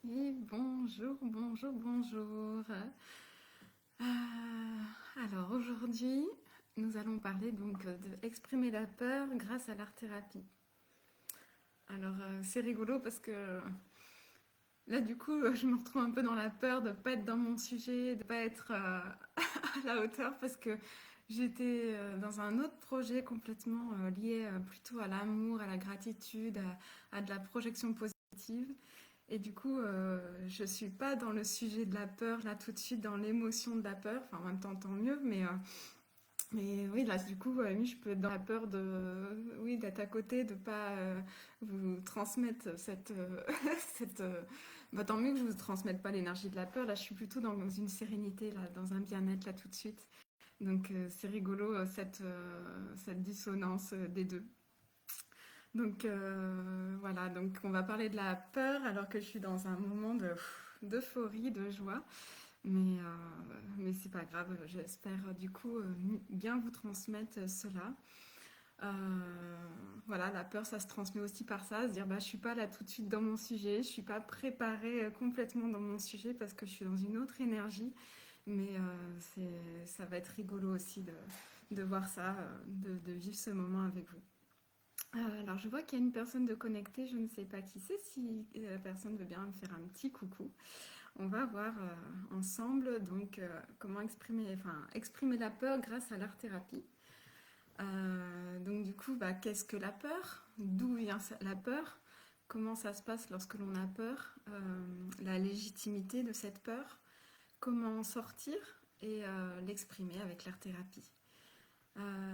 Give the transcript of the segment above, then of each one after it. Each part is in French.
Et bonjour, bonjour, bonjour. Alors aujourd'hui, nous allons parler donc de exprimer la peur grâce à l'art-thérapie. Alors c'est rigolo parce que là du coup je me retrouve un peu dans la peur de ne pas être dans mon sujet, de ne pas être à la hauteur parce que j'étais dans un autre projet complètement lié plutôt à l'amour, à la gratitude, à de la projection positive. Et du coup, je suis pas dans le sujet de la peur, là tout de suite, dans l'émotion de la peur. Enfin, en même temps, tant mieux, mais oui, là, du coup, oui, je peux être dans la peur de, oui, d'être à côté, de pas vous transmettre cette, cette, bah, tant mieux que je vous transmette pas l'énergie de la peur. Là, je suis plutôt dans une sérénité, là, dans un bien-être, là, tout de suite. Donc, c'est rigolo, cette dissonance des deux. Donc voilà, donc on va parler de la peur alors que je suis dans un moment d'euphorie, de joie. Mais c'est pas grave, j'espère du coup bien vous transmettre cela. Euh, voilà, la peur ça se transmet aussi par ça, se dire bah je suis pas là tout de suite dans mon sujet, je suis pas préparée complètement dans mon sujet parce que je suis dans une autre énergie. Mais ça va être rigolo aussi de voir ça, de vivre ce moment avec vous. Alors, je vois qu'il y a une personne de connectée, je ne sais pas qui c'est, si la personne veut bien me faire un petit coucou. On va voir ensemble donc comment exprimer la peur grâce à l'art-thérapie. Donc du coup, bah, qu'est-ce que la peur? D'où vient la peur? Comment ça se passe lorsque l'on a peur? La légitimité de cette peur? Comment en sortir et l'exprimer avec l'art-thérapie?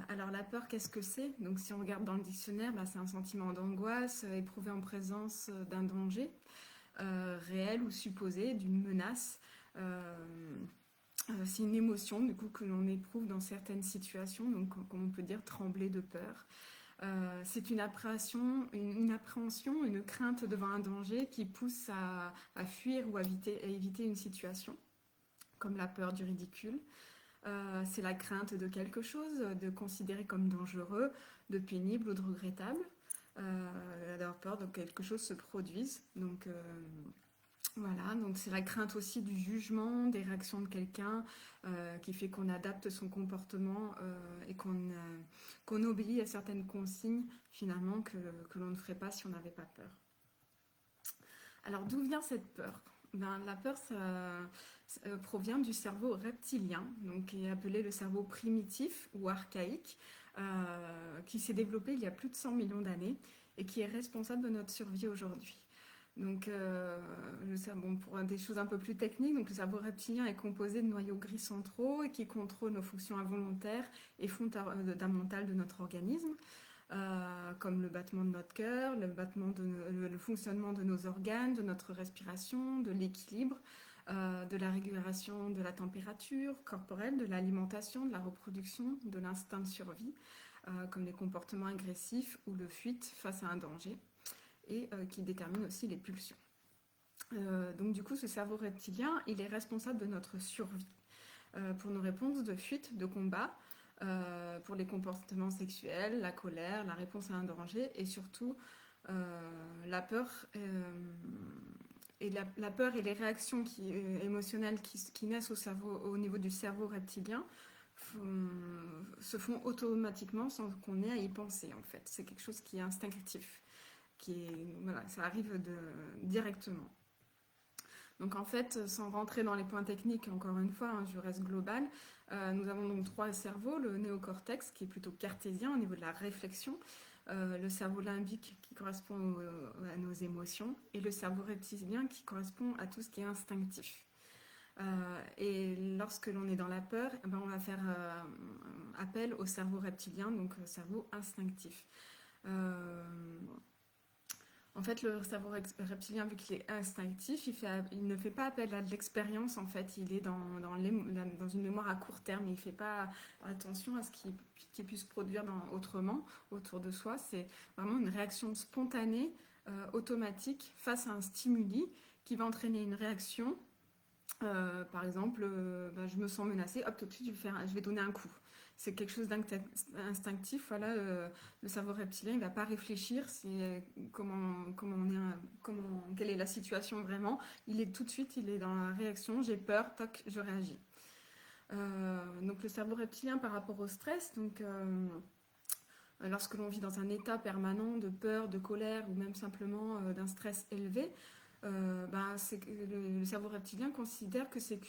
Alors la peur, qu'est-ce que c'est? Donc si on regarde dans le dictionnaire, bah, c'est un sentiment d'angoisse éprouvé en présence d'un danger réel ou supposé, d'une menace. Euh, c'est une émotion du coup que l'on éprouve dans certaines situations, donc comme on peut dire trembler de peur. C'est une appréhension, une crainte devant un danger qui pousse à fuir ou à éviter une situation, comme la peur du ridicule. C'est la crainte de quelque chose, de considérer comme dangereux, de pénible ou de regrettable. D'avoir peur que quelque chose se produise. Donc voilà, donc c'est la crainte aussi du jugement, des réactions de quelqu'un qui fait qu'on adapte son comportement et qu'on obéit à certaines consignes finalement que l'on ne ferait pas si on n'avait pas peur. Alors d'où vient cette peur? Ben, la peur, ça provient du cerveau reptilien, donc qui est appelé le cerveau primitif ou archaïque, qui s'est développé il y a plus de 100 millions d'années et qui est responsable de notre survie aujourd'hui. Donc, bon, pour des choses un peu plus techniques, donc le cerveau reptilien est composé de noyaux gris centraux et qui contrôlent nos fonctions involontaires et fondamentales de notre organisme comme le battement de notre cœur, le fonctionnement de nos organes, de notre respiration, de l'équilibre, de la régulation de la température corporelle, de l'alimentation, de la reproduction, de l'instinct de survie, comme les comportements agressifs ou de fuite face à un danger, et qui détermine aussi les pulsions. Donc du coup, ce cerveau reptilien, il est responsable de notre survie pour nos réponses de fuite, de combat, pour les comportements sexuels, la colère, la réponse à un danger et surtout la peur la peur et les réactions émotionnelles qui naissent au niveau du cerveau reptilien font- se font automatiquement sans qu'on ait à y penser en fait. C'est quelque chose qui est instinctif, voilà, ça arrive directement. Donc en fait, sans rentrer dans les points techniques, encore une fois, hein, je reste global, nous avons donc trois cerveaux, le néocortex qui est plutôt cartésien au niveau de la réflexion, le cerveau limbique qui correspond à nos émotions et le cerveau reptilien qui correspond à tout ce qui est instinctif. Et lorsque l'on est dans la peur, eh ben, on va faire appel au cerveau reptilien, donc au cerveau instinctif. Euh, En fait, le cerveau reptilien, vu qu'il est instinctif, il ne fait pas appel à de l'expérience. En fait, il est dans une mémoire à court terme. Il ne fait pas attention à ce qui puisse produire autrement autour de soi. C'est vraiment une réaction spontanée, automatique, face à un stimuli qui va entraîner une réaction. Par exemple, bah, je me sens menacée, hop, tout de suite, je vais donner un coup. c'est quelque chose d'instinctif. Voilà, le cerveau reptilien, il va pas réfléchir, quelle est la situation vraiment. Il est tout de suite, il est dans la réaction, j'ai peur, toc, je réagis. Donc le cerveau reptilien par rapport au stress, lorsque l'on vit dans un état permanent de peur, de colère ou même simplement d'un stress élevé, le cerveau reptilien considère que c'est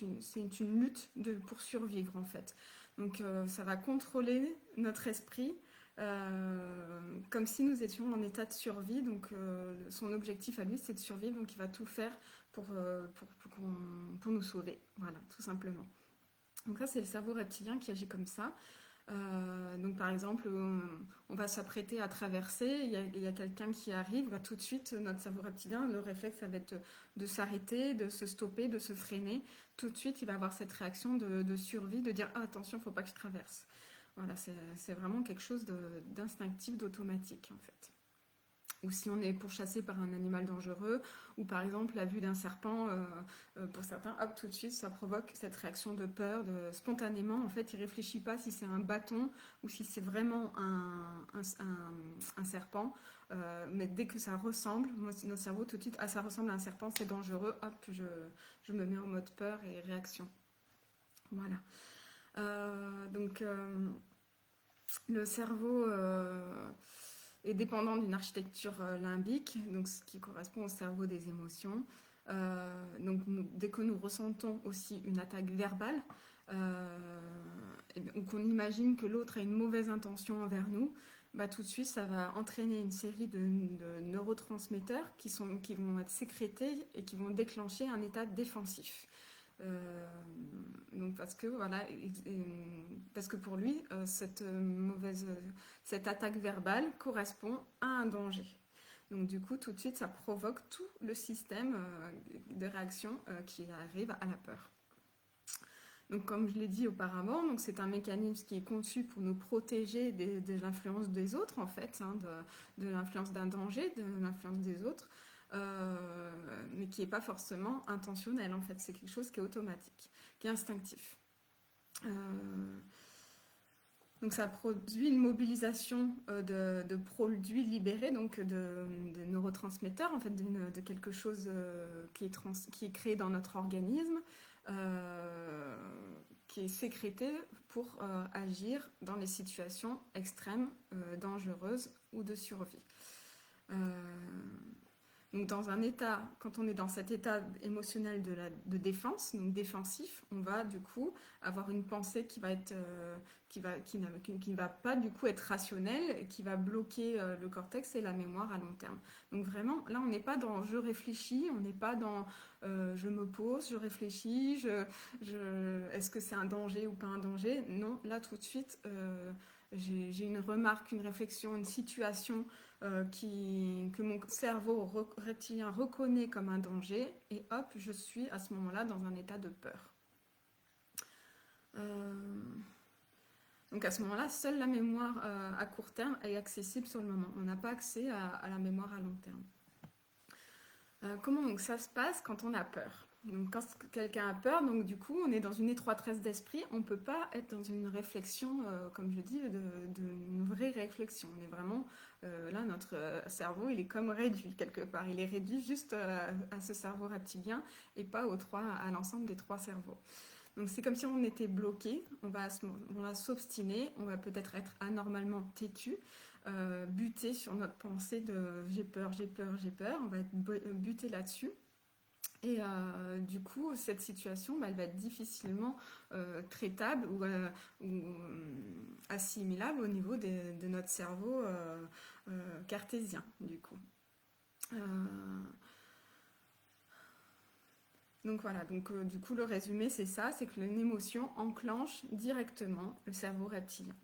une lutte pour survivre en fait. Donc ça va contrôler notre esprit comme si nous étions en état de survie. Donc son objectif à lui c'est de survivre, donc il va tout faire pour nous sauver. Voilà, tout simplement. Donc ça c'est le cerveau reptilien qui agit comme ça. Donc par exemple, on va s'apprêter à traverser, il y a quelqu'un qui arrive, tout de suite, notre cerveau reptilien, le réflexe, ça va être de s'arrêter, de se stopper, de se freiner. Tout de suite, il va avoir cette réaction de survie, de dire ah, attention, il ne faut pas que je traverse. Voilà, c'est vraiment quelque chose d'instinctif, d'automatique en fait. Ou si on est pourchassé par un animal dangereux, ou par exemple la vue d'un serpent, pour certains, hop, tout de suite, ça provoque cette réaction de peur, spontanément, en fait, il ne réfléchit pas si c'est un bâton ou si c'est vraiment un serpent, mais dès que ça ressemble, notre cerveau, tout de suite, ah, ça ressemble à un serpent, c'est dangereux, hop, je me mets en mode peur et réaction. Voilà. Le cerveau est dépendant d'une architecture limbique, donc ce qui correspond au cerveau des émotions. Dès que nous ressentons aussi une attaque verbale, ou qu'on imagine que l'autre a une mauvaise intention envers nous, tout de suite ça va entraîner une série de neurotransmetteurs qui vont être sécrétés et qui vont déclencher un état défensif. Donc parce que pour lui cette attaque verbale correspond à un danger. Donc du coup tout de suite ça provoque tout le système de réaction qui arrive à la peur. Donc comme je l'ai dit auparavant, donc c'est un mécanisme qui est conçu pour nous protéger de l'influence des autres en fait, de l'influence d'un danger, de l'influence des autres. Mais qui n'est pas forcément intentionnel en fait, c'est quelque chose qui est automatique, qui est instinctif. Donc ça produit une mobilisation de produits libérés, donc de neurotransmetteurs, en fait, de quelque chose qui est créé dans notre organisme, qui est sécrété pour agir dans les situations extrêmes, dangereuses ou de survie. Donc quand on est dans cet état émotionnel de défense, donc défensif, on va du coup avoir une pensée qui va pas du coup être rationnelle, qui va bloquer le cortex et la mémoire à long terme. Donc vraiment, là on n'est pas dans je réfléchis, on n'est pas dans je me pose, je réfléchis, est-ce que c'est un danger ou pas un danger? Non, là tout de suite j'ai une remarque, une réflexion, une situation que mon cerveau reptilien reconnaît comme un danger, et hop, je suis à ce moment-là dans un état de peur. Donc à ce moment-là, seule la mémoire à court terme est accessible sur le moment. On n'a pas accès à la mémoire à long terme. Comment donc ça se passe quand on a peur? Donc quand quelqu'un a peur, donc du coup on est dans une étroitesse d'esprit, on ne peut pas être dans une réflexion, comme je dis, d'une vraie réflexion. On est vraiment, là notre cerveau il est comme réduit quelque part, il est réduit juste à ce cerveau reptilien et pas à l'ensemble des trois cerveaux. Donc c'est comme si on était bloqué, on va s'obstiner, on va peut-être être anormalement têtu, buté sur notre pensée de j'ai peur, j'ai peur, j'ai peur, on va être buté là-dessus. Et du coup, cette situation, elle va être difficilement traitable ou assimilable au niveau de notre cerveau cartésien, du coup. Donc voilà, du coup, le résumé, c'est ça, c'est que une émotion enclenche directement le cerveau reptilien.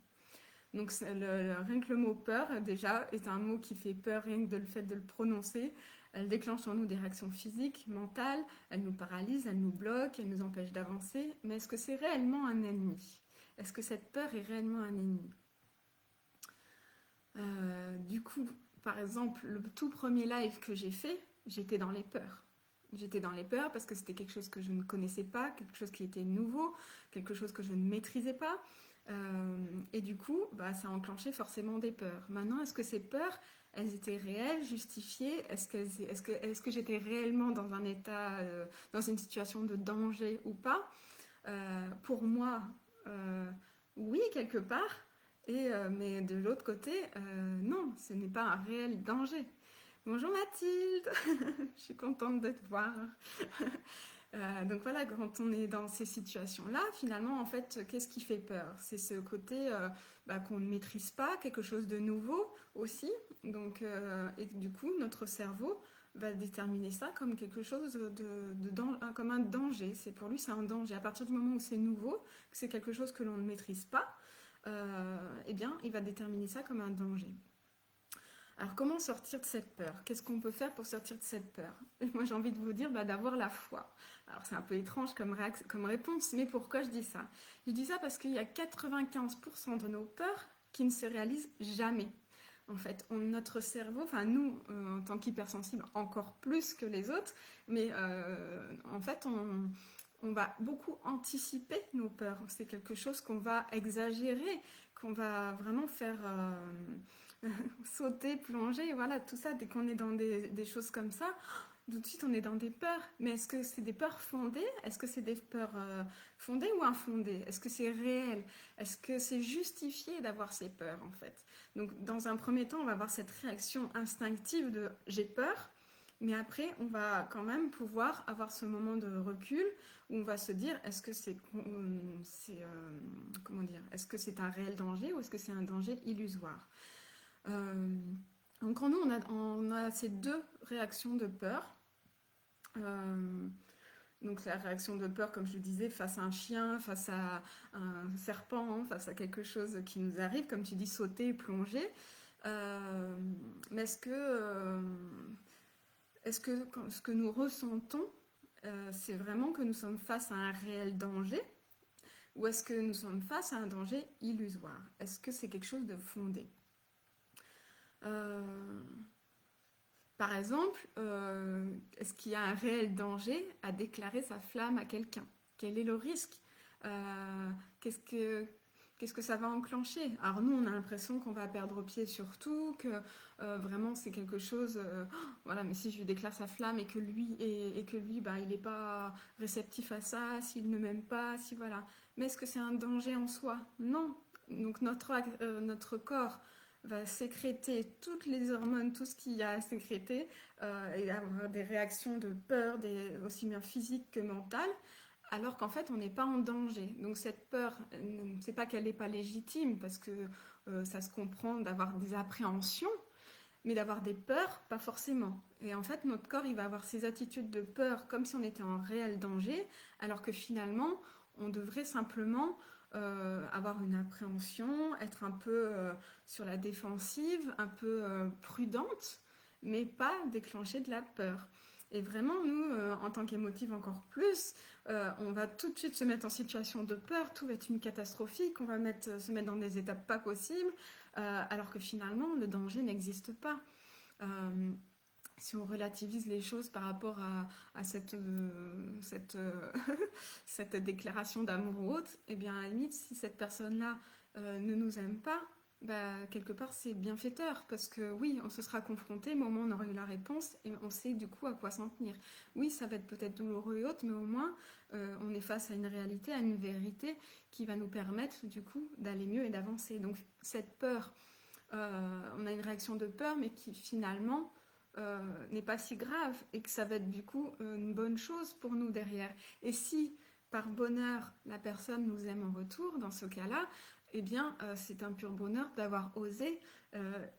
Donc rien que le mot peur, déjà, est un mot qui fait peur, rien que le fait de le prononcer. Elle déclenche en nous des réactions physiques, mentales, elle nous paralyse, elle nous bloque, elle nous empêche d'avancer. Mais est-ce que c'est réellement un ennemi? Est-ce que cette peur est réellement un ennemi? Du coup, par exemple, le tout premier live que j'ai fait, j'étais dans les peurs. J'étais dans les peurs parce que c'était quelque chose que je ne connaissais pas, quelque chose qui était nouveau, quelque chose que je ne maîtrisais pas. Et du coup, bah, ça a enclenché forcément des peurs. Maintenant, est-ce que ces peurs, elles étaient réelles, justifiées? Est-ce que j'étais réellement dans un état, dans une situation de danger ou pas? Pour moi, euh, oui, quelque part. Mais de l'autre côté, non, ce n'est pas un réel danger. Bonjour Mathilde, je suis contente de te voir. Donc voilà, quand on est dans ces situations-là, finalement, en fait, qu'est-ce qui fait peur? C'est ce côté bah, qu'on ne maîtrise pas, quelque chose de nouveau aussi. Donc, et du coup, notre cerveau va déterminer ça comme quelque chose comme un danger. C'est pour lui, c'est un danger. À partir du moment où c'est nouveau, que c'est quelque chose que l'on ne maîtrise pas, eh bien, il va déterminer ça comme un danger. Alors, comment sortir de cette peur? Qu'est-ce qu'on peut faire pour sortir de cette peur? Moi, j'ai envie de vous dire bah, d'avoir la foi. Alors, c'est un peu étrange comme réponse, mais pourquoi je dis ça? Je dis ça parce qu'il y a 95% de nos peurs qui ne se réalisent jamais. En fait, notre cerveau, enfin nous, en tant qu'hypersensibles, encore plus que les autres, mais en fait, on va beaucoup anticiper nos peurs. C'est quelque chose qu'on va exagérer, qu'on va vraiment faire sauter, plonger, voilà, tout ça. Dès qu'on est dans des choses comme ça, tout de suite on est dans des peurs. Mais est-ce que c'est des peurs fondées? Est-ce que c'est des peurs fondées ou infondées? Est-ce que c'est réel? Est-ce que c'est justifié d'avoir ces peurs en fait? Donc dans un premier temps, on va avoir cette réaction instinctive de j'ai peur. Mais après, on va quand même pouvoir avoir ce moment de recul où on va se dire est-ce que comment dire, est-ce que c'est un réel danger ou est-ce que c'est un danger illusoire? Euh, donc en nous, on a ces deux réactions de peur. Euh, donc la réaction de peur, comme je le disais, face à un chien, face à un serpent, face à quelque chose qui nous arrive, comme tu dis, sauter, plonger. Mais est-ce que ce que nous ressentons, c'est vraiment que nous sommes face à un réel danger ou est-ce que nous sommes face à un danger illusoire? Est-ce que c'est quelque chose de fondé? Euh, Par exemple, est-ce qu'il y a un réel danger à déclarer sa flamme à quelqu'un? Quel est le risque? Euh, qu'est-ce que, qu'est-ce que ça va enclencher? Alors nous, on a l'impression qu'on va perdre pied sur tout, que vraiment c'est quelque chose... voilà, mais si je lui déclare sa flamme et que lui bah, il n'est pas réceptif à ça, s'il ne m'aime pas, si voilà. Mais est-ce que c'est un danger en soi? Non. Donc notre corps va sécréter toutes les hormones, tout ce qu'il y a à sécréter, et avoir des réactions de peur, aussi bien physiques que mentales, alors qu'en fait on n'est pas en danger. Donc cette peur, c'est pas qu'elle n'est pas légitime, parce que ça se comprend d'avoir des appréhensions, mais d'avoir des peurs, pas forcément. Et en fait notre corps il va avoir ces attitudes de peur comme si on était en réel danger, alors que finalement on devrait simplement avoir une appréhension, être un peu sur la défensive, un peu prudente, mais pas déclencher de la peur. Et vraiment, nous, en tant qu'émotive encore plus, on va tout de suite se mettre en situation de peur, tout va être une catastrophique, on va se mettre dans des étapes pas possibles, alors que finalement, le danger n'existe pas. Euh, si on relativise les choses par rapport à cette déclaration d'amour ou autre, eh bien, à la limite, si cette personne-là ne nous aime pas, bah, quelque part, c'est bienfaiteur, parce que oui, on se sera confronté, mais au moins on aura eu la réponse, et on sait du coup à quoi s'en tenir. Oui, ça va être peut-être douloureux et autres, mais au moins, on est face à une réalité, à une vérité, qui va nous permettre du coup d'aller mieux et d'avancer. Donc cette peur, on a une réaction de peur, mais qui finalement n'est pas si grave et que ça va être du coup une bonne chose pour nous derrière. Et si par bonheur la personne nous aime en retour, dans ce cas-là, eh bien c'est un pur bonheur d'avoir osé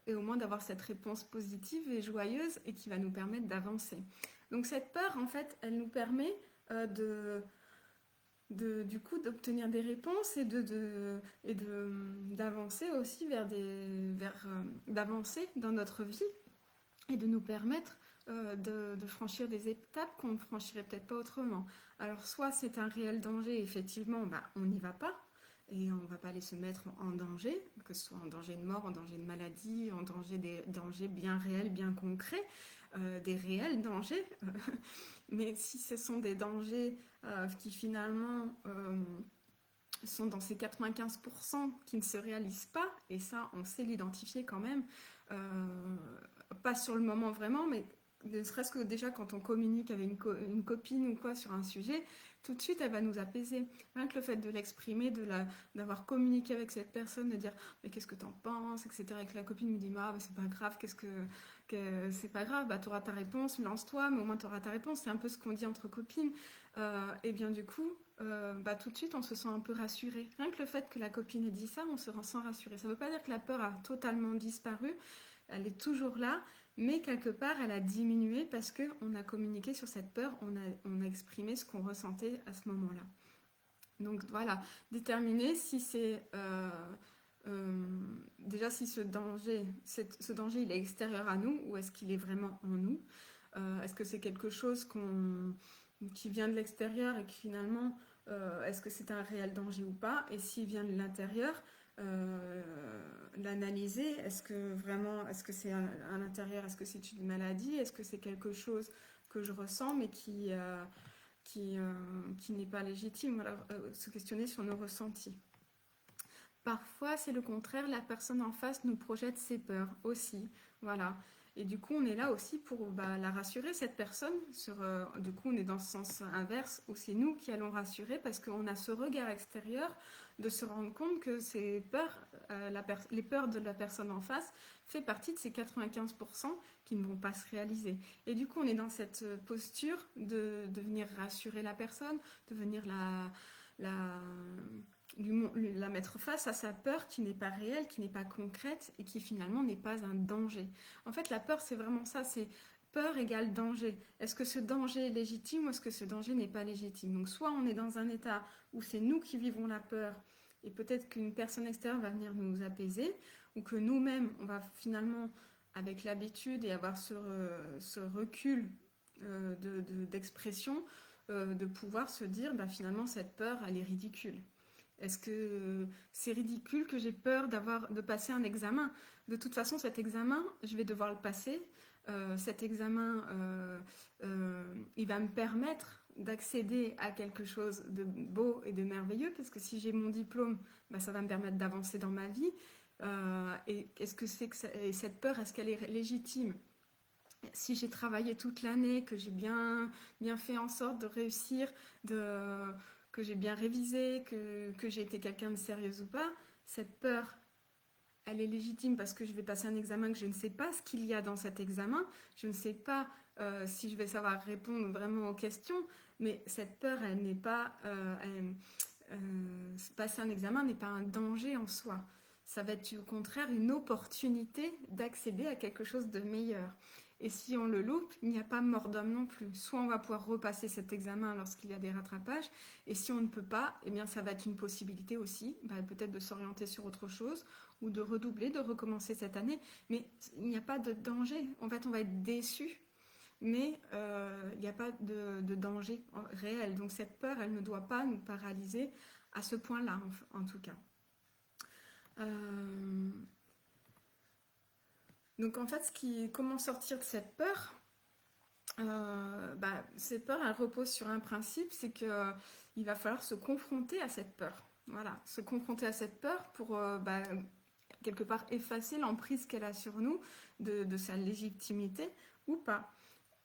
et au moins d'avoir cette réponse positive et joyeuse et qui va nous permettre d'avancer. Donc cette peur, en fait, elle nous permet du coup d'obtenir des réponses et d'avancer aussi d'avancer dans notre vie et de nous permettre de franchir des étapes qu'on ne franchirait peut-être pas autrement. Alors soit c'est un réel danger, effectivement, bah, on n'y va pas, et on ne va pas aller se mettre en danger, que ce soit en danger de mort, en danger de maladie, en danger des dangers bien réels, bien concrets, des réels dangers. Mais si ce sont des dangers qui finalement sont dans ces 95% qui ne se réalisent pas, et ça, on sait l'identifier quand même, euh, pas sur le moment vraiment, mais ne serait-ce que déjà quand on communique avec une copine ou quoi sur un sujet, tout de suite elle va nous apaiser. Rien que le fait de l'exprimer, d'avoir communiqué avec cette personne, de dire mais qu'est-ce que t'en penses, etc. Et que la copine me dit ah, bah, c'est pas grave, c'est pas grave, bah t'auras ta réponse, lance-toi, mais au moins t'auras ta réponse. C'est un peu ce qu'on dit entre copines. Et bien du coup, bah, tout de suite on se sent un peu rassuré. Rien que le fait que la copine ait dit ça, on se sent rassuré. Ça veut pas dire que la peur a totalement disparu, elle est toujours là, mais quelque part elle a diminué parce qu'on a communiqué sur cette peur, on a exprimé ce qu'on ressentait à ce moment-là. Donc voilà, déterminer si c'est euh, déjà si ce danger il est extérieur à nous ou est-ce qu'il est vraiment en nous. Est-ce que c'est quelque chose qui vient de l'extérieur et qui finalement, est-ce que c'est un réel danger ou pas? Et s'il vient de l'intérieur, euh, l'analyser. Est-ce que c'est à l'intérieur, est-ce que c'est une maladie? Est-ce que c'est quelque chose que je ressens mais qui n'est pas légitime? Voilà, se questionner sur nos ressentis. Parfois, c'est le contraire, la personne en face nous projette ses peurs aussi. Voilà. Et du coup, on est là aussi pour la rassurer, cette personne. Du coup, on est dans ce sens inverse où c'est nous qui allons rassurer parce qu'on a ce regard extérieur de se rendre compte que ces peurs, les peurs de la personne en face fait partie de ces 95% qui ne vont pas se réaliser. Et du coup, on est dans cette posture de venir rassurer la personne, de venir la, la mettre face à sa peur qui n'est pas réelle, qui n'est pas concrète et qui finalement n'est pas un danger. En fait, la peur, c'est vraiment ça, c'est peur égale danger. Est-ce que ce danger est légitime ou est-ce que ce danger n'est pas légitime? Donc soit on est dans un état où c'est nous qui vivons la peur et peut-être qu'une personne extérieure va venir nous apaiser, ou que nous-mêmes, on va finalement, avec l'habitude et avoir ce recul d'expression, de pouvoir se dire, bah, finalement, cette peur, elle est ridicule. Est-ce que c'est ridicule que j'ai peur de passer un examen? De toute façon, cet examen, je vais devoir le passer. Cet examen, il va me permettre d'accéder à quelque chose de beau et de merveilleux, parce que si j'ai mon diplôme, bah, ça va me permettre d'avancer dans ma vie. Et est-ce que c'est que et cette peur, est-ce qu'elle est légitime? Si j'ai travaillé toute l'année, que j'ai bien fait en sorte de réussir, que j'ai bien révisé, que j'ai été quelqu'un de sérieuse ou pas, cette peur, elle est légitime parce que je vais passer un examen que je ne sais pas ce qu'il y a dans cet examen, je ne sais pas si je vais savoir répondre vraiment aux questions, mais cette peur, elle n'est pas... passer un examen n'est pas un danger en soi. Ça va être au contraire une opportunité d'accéder à quelque chose de meilleur. Et si on le loupe, il n'y a pas mort d'homme non plus. Soit on va pouvoir repasser cet examen lorsqu'il y a des rattrapages, et si on ne peut pas, eh bien ça va être une possibilité aussi, peut-être de s'orienter sur autre chose, ou de redoubler, de recommencer cette année. Mais il n'y a pas de danger. En fait, on va être déçu, mais il n'y a pas de danger réel. Donc cette peur, elle ne doit pas nous paralyser à ce point-là, en tout cas. Donc en fait, comment sortir de cette peur? Cette peur, elle repose sur un principe, c'est que il va falloir se confronter à cette peur. Voilà, se confronter à cette peur pour quelque part effacer l'emprise qu'elle a sur nous, de sa légitimité ou pas.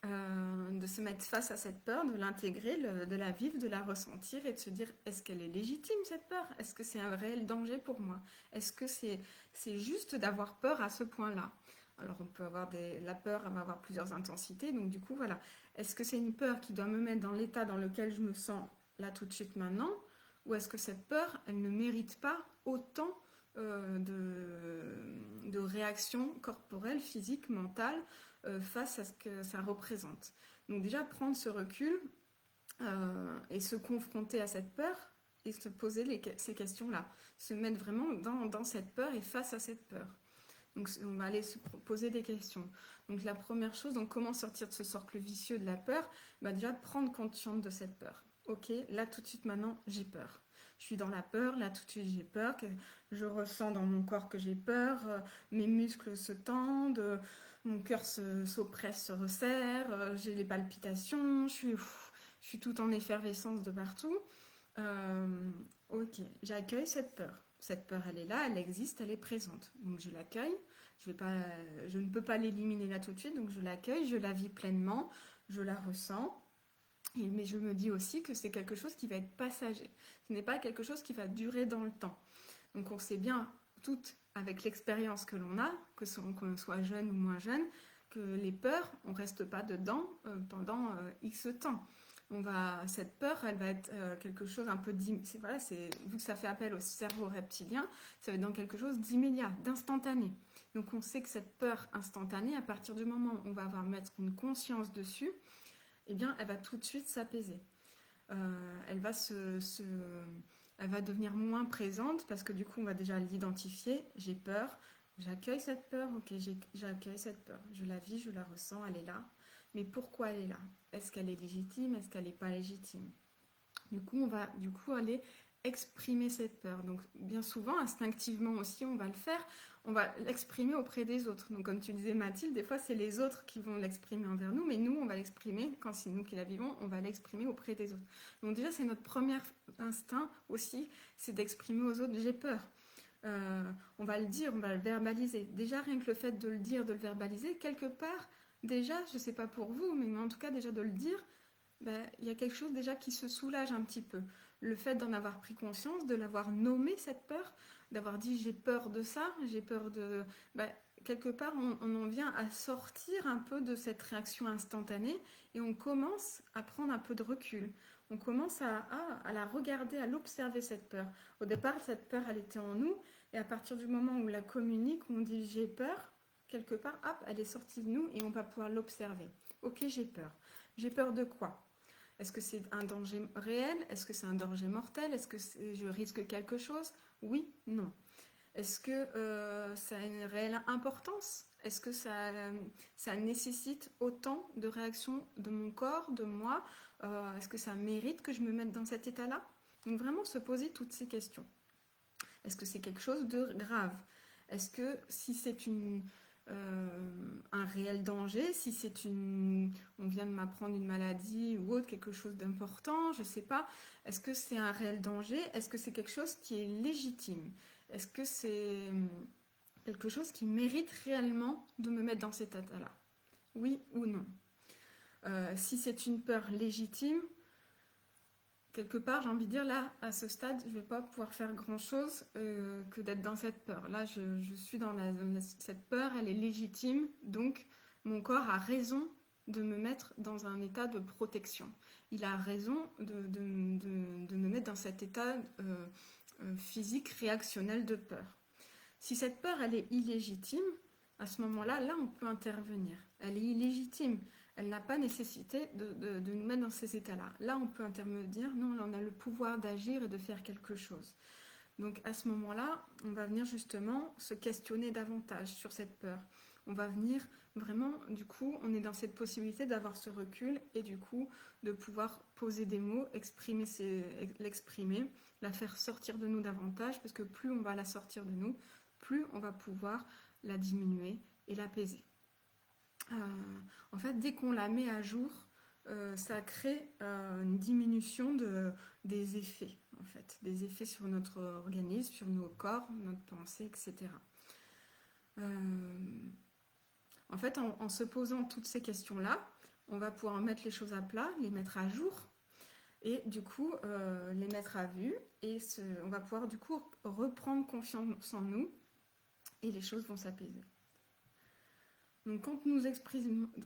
De se mettre face à cette peur, de l'intégrer, de la vivre, de la ressentir et de se dire est-ce qu'elle est légitime cette peur? Est-ce que c'est un réel danger pour moi? Est-ce que c'est juste d'avoir peur à ce point-là? Alors on peut avoir la peur, elle va avoir plusieurs intensités, donc du coup voilà. Est-ce que c'est une peur qui doit me mettre dans l'état dans lequel je me sens là tout de suite maintenant? Ou est-ce que cette peur, elle ne mérite pas autant de réactions corporelles, physiques, mentales face à ce que ça représente. Donc déjà prendre ce recul et se confronter à cette peur et se poser ces questions-là, se mettre vraiment dans cette peur et face à cette peur. Donc on va aller se poser des questions. Donc la première chose, donc comment sortir de ce cercle vicieux de la peur? Déjà prendre conscience de cette peur. Ok, là tout de suite maintenant j'ai peur. Je suis dans la peur, là tout de suite j'ai peur, que je ressens dans mon corps que j'ai peur, mes muscles se tendent, mon cœur s'oppresse, se resserre, j'ai les palpitations, je suis tout en effervescence de partout. Euh, ok, j'accueille cette peur. Cette peur, elle est là, elle existe, elle est présente. Donc je l'accueille. Je ne peux pas l'éliminer là tout de suite, donc je l'accueille, je la vis pleinement, je la ressens. Mais je me dis aussi que c'est quelque chose qui va être passager. Ce n'est pas quelque chose qui va durer dans le temps. Donc on sait bien, toutes avec l'expérience que l'on a, qu'on soit jeune ou moins jeune, que les peurs, on ne reste pas dedans pendant X temps. Cette peur, elle va être quelque chose un peu voilà, vu que ça fait appel au cerveau reptilien, ça va être dans quelque chose d'immédiat, d'instantané. Donc on sait que cette peur instantanée, à partir du moment où on va avoir mettre une conscience dessus, eh bien, elle va tout de suite s'apaiser. Elle va elle va devenir moins présente parce que du coup, on va déjà l'identifier. J'ai peur, j'accueille cette peur, ok, j'accueille cette peur. Je la vis, je la ressens, elle est là. Mais pourquoi elle est là? Est-ce qu'elle est légitime? Est-ce qu'elle n'est pas légitime? Du coup, on va aller exprimer cette peur. Donc, bien souvent, instinctivement aussi, on va le faire. On va l'exprimer auprès des autres. Donc, comme tu disais, Mathilde, des fois, c'est les autres qui vont l'exprimer envers nous, mais nous, on va l'exprimer, quand c'est nous qui la vivons, on va l'exprimer auprès des autres. Donc, déjà, c'est notre premier instinct aussi, c'est d'exprimer aux autres, j'ai peur. On va le dire, on va le verbaliser. Déjà, rien que le fait de le dire, de le verbaliser, quelque part, déjà, je ne sais pas pour vous, mais en tout cas, déjà de le dire, ben, il y a quelque chose déjà qui se soulage un petit peu. Le fait d'en avoir pris conscience, de l'avoir nommé cette peur, d'avoir dit j'ai peur de ça, j'ai peur de... Ben, quelque part, on en vient à sortir un peu de cette réaction instantanée et on commence à prendre un peu de recul. On commence à la regarder, à l'observer cette peur. Au départ, cette peur, elle était en nous et à partir du moment où on la communique, on dit j'ai peur, quelque part, hop, elle est sortie de nous et on va pouvoir l'observer. Ok, j'ai peur. J'ai peur de quoi? Est-ce que c'est un danger réel? Est-ce que c'est un danger mortel? Est-ce que je risque quelque chose? Oui, non. Est-ce que ça a une réelle importance? Est-ce que ça nécessite autant de réactions de mon corps, de moi? Est-ce que ça mérite que je me mette dans cet état-là? Donc vraiment se poser toutes ces questions. Est-ce que c'est quelque chose de grave? Est-ce que si c'est un réel danger, si on vient de m'apprendre une maladie ou autre, quelque chose d'important, je ne sais pas, est-ce que c'est un réel danger? Est-ce que c'est quelque chose qui est légitime? Est-ce que c'est quelque chose qui mérite réellement de me mettre dans cet état-là? Oui ou non? Si c'est une peur légitime, quelque part, j'ai envie de dire, là, à ce stade, je ne vais pas pouvoir faire grand-chose que d'être dans cette peur. Là, je suis cette peur, elle est légitime, donc mon corps a raison de me mettre dans un état de protection. Il a raison de me mettre dans cet état physique réactionnel de peur. Si cette peur, elle est illégitime, à ce moment-là, là, on peut intervenir. Elle est illégitime. Elle n'a pas nécessité de nous mettre dans ces états-là. Là, on peut intervenir. Non, là, on a le pouvoir d'agir et de faire quelque chose. Donc, à ce moment-là, on va venir justement se questionner davantage sur cette peur. On va venir vraiment, du coup, on est dans cette possibilité d'avoir ce recul et du coup, de pouvoir poser des mots, l'exprimer, la faire sortir de nous davantage, parce que plus on va la sortir de nous, plus on va pouvoir la diminuer et l'apaiser. En fait, dès qu'on la met à jour, ça crée une diminution des effets, en fait, des effets sur notre organisme, sur nos corps, notre pensée, etc. En fait, en se posant toutes ces questions-là, on va pouvoir mettre les choses à plat, les mettre à jour, et du coup, les mettre à vue, et on va pouvoir du coup reprendre confiance en nous, et les choses vont s'apaiser. Donc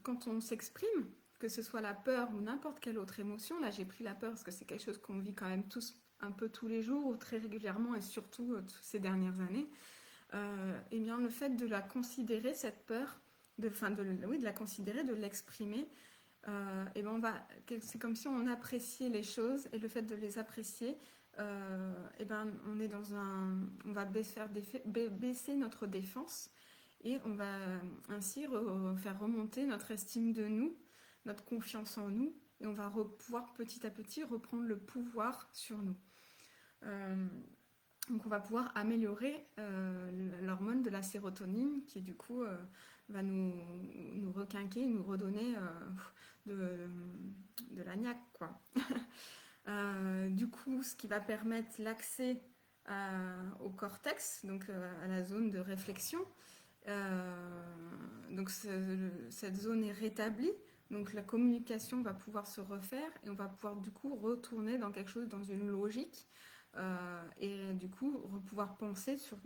quand on s'exprime, que ce soit la peur ou n'importe quelle autre émotion, là j'ai pris la peur parce que c'est quelque chose qu'on vit quand même tous un peu tous les jours ou très régulièrement et surtout ces dernières années, et bien le fait de la considérer, cette peur, de la considérer, de l'exprimer, et ben c'est comme si on appréciait les choses et le fait de les apprécier, et ben on va baisser notre défense et on va ainsi faire remonter notre estime de nous, notre confiance en nous, et on va pouvoir petit à petit reprendre le pouvoir sur nous. Donc on va pouvoir améliorer l'hormone de la sérotonine qui du coup va nous requinquer, nous redonner de la niaque, quoi. Du coup, ce qui va permettre l'accès au cortex, donc à la zone de réflexion. Donc cette zone est rétablie, donc la communication va pouvoir se refaire et on va pouvoir du coup retourner dans quelque chose, dans une logique et du coup pouvoir penser sur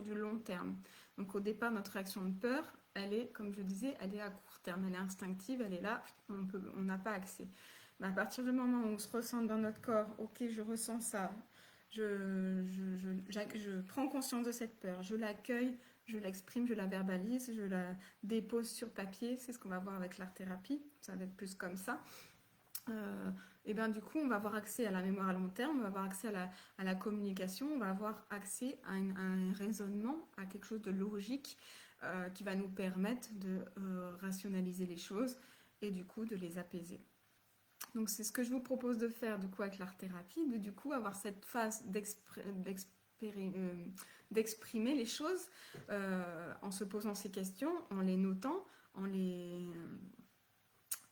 du long terme. Donc au départ, notre réaction de peur, elle est, comme je disais, elle est à court terme, elle est instinctive, elle est là, on n'a pas accès. Mais à partir du moment où on se ressent dans notre corps, ok, je ressens ça, je prends conscience de cette peur, je l'accueille, je l'exprime, je la verbalise, je la dépose sur papier, c'est ce qu'on va voir avec l'art-thérapie, ça va être plus comme ça. Et bien du coup, on va avoir accès à la mémoire à long terme, on va avoir accès à la communication, on va avoir accès à un raisonnement, à quelque chose de logique qui va nous permettre de rationaliser les choses et du coup de les apaiser. Donc c'est ce que je vous propose de faire du coup avec l'art-thérapie, de du coup avoir cette phase d'exprimer les choses en se posant ces questions, en les notant, en les,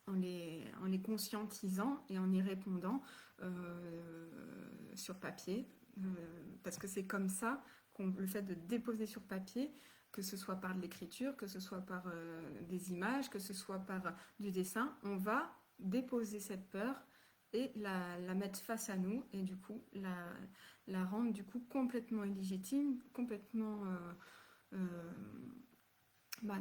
en les conscientisant et en y répondant sur papier. Parce que c'est comme ça qu'on le fait de déposer sur papier, que ce soit par de l'écriture, que ce soit par des images, que ce soit par du dessin, on va déposer cette peur et la mettre face à nous et du coup la rendre du coup complètement illégitime, complètement bah,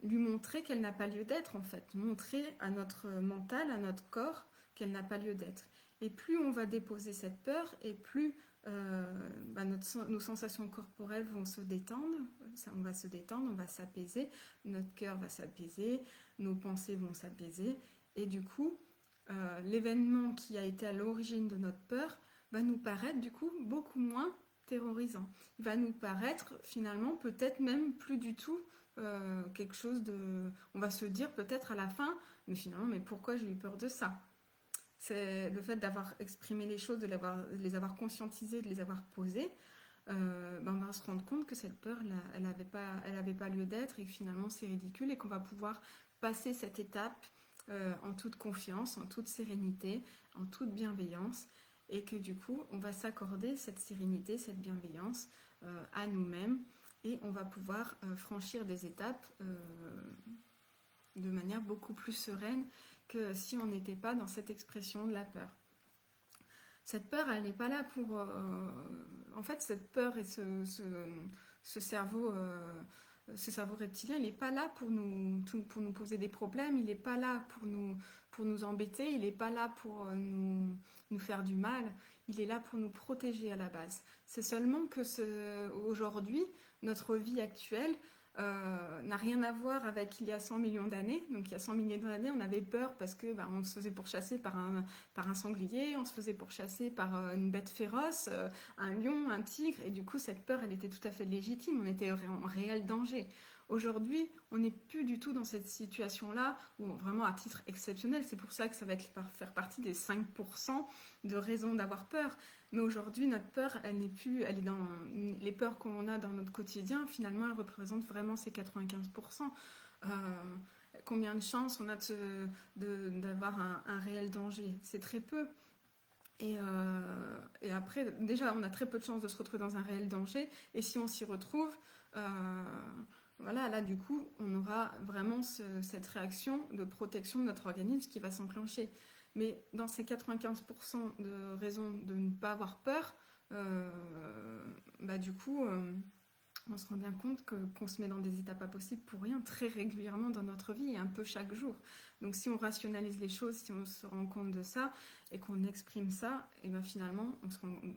lui montrer qu'elle n'a pas lieu d'être en fait, montrer à notre mental, à notre corps qu'elle n'a pas lieu d'être. Et plus on va déposer cette peur et plus bah, nos sensations corporelles vont se détendre, on va se détendre, on va s'apaiser, notre cœur va s'apaiser, nos pensées vont s'apaiser et du coup l'événement qui a été à l'origine de notre peur va nous paraître du coup beaucoup moins terrorisant. Il va nous paraître finalement peut-être même plus du tout quelque chose de... On va se dire peut-être à la fin, mais finalement, mais pourquoi j'ai eu peur de ça? C'est le fait d'avoir exprimé les choses, de les avoir conscientisées, de les avoir posées, ben on va se rendre compte que cette peur, elle avait pas lieu d'être et que finalement c'est ridicule et qu'on va pouvoir passer cette étape en toute confiance, en toute sérénité, en toute bienveillance et que du coup on va s'accorder cette sérénité, cette bienveillance à nous-mêmes et on va pouvoir franchir des étapes de manière beaucoup plus sereine que si on n'était pas dans cette expression de la peur. Cette peur, elle n'est pas là pour... en fait, cette peur et ce cerveau... ce cerveau reptilien, il n'est pas là pour nous poser des problèmes, il n'est pas là pour nous embêter, il n'est pas là pour nous faire du mal, il est là pour nous protéger à la base. C'est seulement que aujourd'hui, notre vie actuelle n'a rien à voir avec il y a 100 millions d'années. Donc il y a 100 millions d'années, on avait peur parce que bah, on se faisait pourchasser par un sanglier, on se faisait pourchasser par une bête féroce, un lion, un tigre, et du coup cette peur, elle était tout à fait légitime, on était en réel danger. Aujourd'hui, on n'est plus du tout dans cette situation-là, ou vraiment à titre exceptionnel, c'est pour ça que ça va faire partie des 5% de raisons d'avoir peur. Mais aujourd'hui, notre peur, elle n'est plus, elle est dans les peurs qu'on a dans notre quotidien. Finalement, elles représentent vraiment ces 95%. Combien de chances on a d'avoir un réel danger? C'est très peu. Et après, déjà, on a très peu de chances de se retrouver dans un réel danger. Et si on s'y retrouve, voilà, là, du coup, on aura vraiment cette réaction de protection de notre organisme qui va s'enclencher. Mais dans ces 95% de raisons de ne pas avoir peur, bah, du coup, on se rend bien compte qu'on se met dans des états pas possibles pour rien très régulièrement dans notre vie et un peu chaque jour. Donc si on rationalise les choses, si on se rend compte de ça et qu'on exprime ça, et ben finalement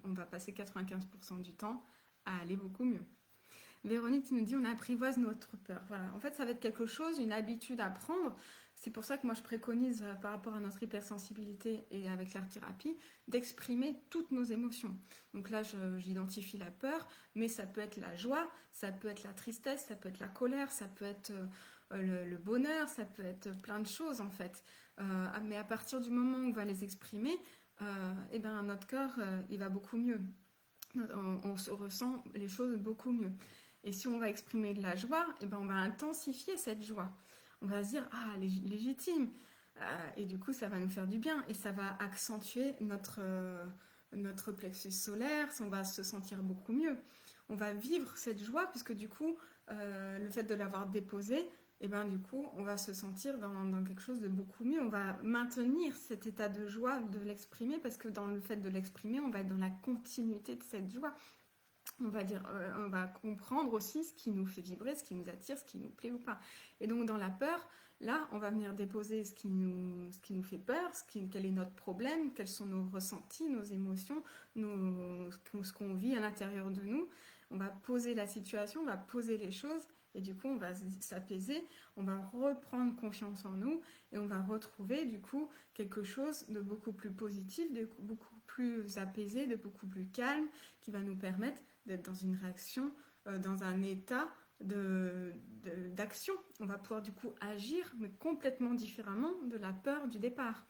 on va passer 95% du temps à aller beaucoup mieux. Véronique nous dit on apprivoise notre peur. Voilà, en fait ça va être quelque chose, une habitude à prendre. C'est pour ça que moi je préconise par rapport à notre hypersensibilité et avec l'art-thérapie d'exprimer toutes nos émotions. Donc là j'identifie la peur, mais ça peut être la joie, ça peut être la tristesse, ça peut être la colère, ça peut être le bonheur, ça peut être plein de choses en fait. Mais à partir du moment où on va les exprimer, et ben notre cœur il va beaucoup mieux. On se ressent les choses beaucoup mieux. Et si on va exprimer de la joie, et ben on va intensifier cette joie. On va se dire, ah, légitime. Et du coup, ça va nous faire du bien et ça va accentuer notre plexus solaire, on va se sentir beaucoup mieux. On va vivre cette joie puisque du coup, le fait de l'avoir déposé, et ben du coup, on va se sentir dans quelque chose de beaucoup mieux. On va maintenir cet état de joie, de l'exprimer, parce que dans le fait de l'exprimer, on va être dans la continuité de cette joie. On va comprendre aussi ce qui nous fait vibrer, ce qui nous attire, ce qui nous plaît ou pas. Et donc dans la peur, là, on va venir déposer ce qui nous fait peur, quel est notre problème, quels sont nos ressentis, nos émotions, ce qu'on vit à l'intérieur de nous. On va poser la situation, on va poser les choses, et du coup, on va s'apaiser, on va reprendre confiance en nous, et on va retrouver du coup quelque chose de beaucoup plus positif, de beaucoup plus apaisé, de beaucoup plus calme, qui va nous permettre d'être dans une réaction, dans un état d'action. On va pouvoir du coup agir, mais complètement différemment de la peur du départ.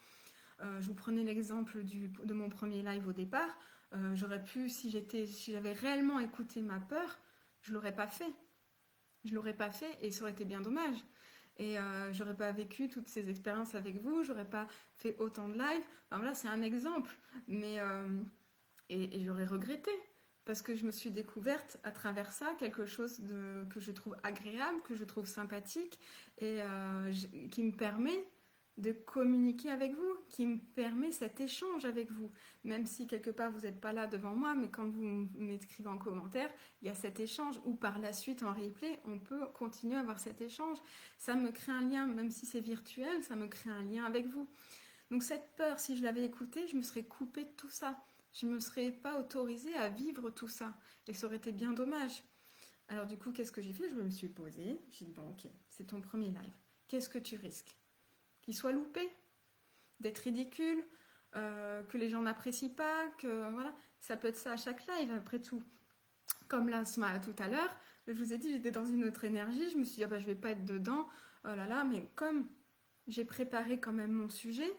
Je vous prenais l'exemple de mon premier live au départ. J'aurais pu, si j'avais réellement écouté ma peur, je l'aurais pas fait. Je l'aurais pas fait et ça aurait été bien dommage. Et j'aurais pas vécu toutes ces expériences avec vous, j'aurais pas fait autant de live. Enfin, voilà, c'est un exemple, mais et j'aurais regretté parce que je me suis découverte à travers ça quelque chose que je trouve agréable, que je trouve sympathique et qui me permet de communiquer avec vous, qui me permet cet échange avec vous. Même si quelque part vous n'êtes pas là devant moi, mais quand vous m'écrivez en commentaire, il y a cet échange, ou par la suite en replay, on peut continuer à avoir cet échange. Ça me crée un lien, même si c'est virtuel, ça me crée un lien avec vous. Donc cette peur, si je l'avais écoutée, je me serais coupée de tout ça. Je ne me serais pas autorisée à vivre tout ça. Et ça aurait été bien dommage. Alors du coup, qu'est-ce que j'ai fait? Je me suis posée. J'ai dit, bon ok, c'est ton premier live. Qu'est-ce que tu risques? Qu'il soit loupé? D'être ridicule? Que les gens n'apprécient pas? Que voilà, ça peut être ça à chaque live après tout. Comme là, tout à l'heure, je vous ai dit, j'étais dans une autre énergie. Je me suis dit, ah bah, je vais pas être dedans. Oh là là, mais comme j'ai préparé quand même mon sujet,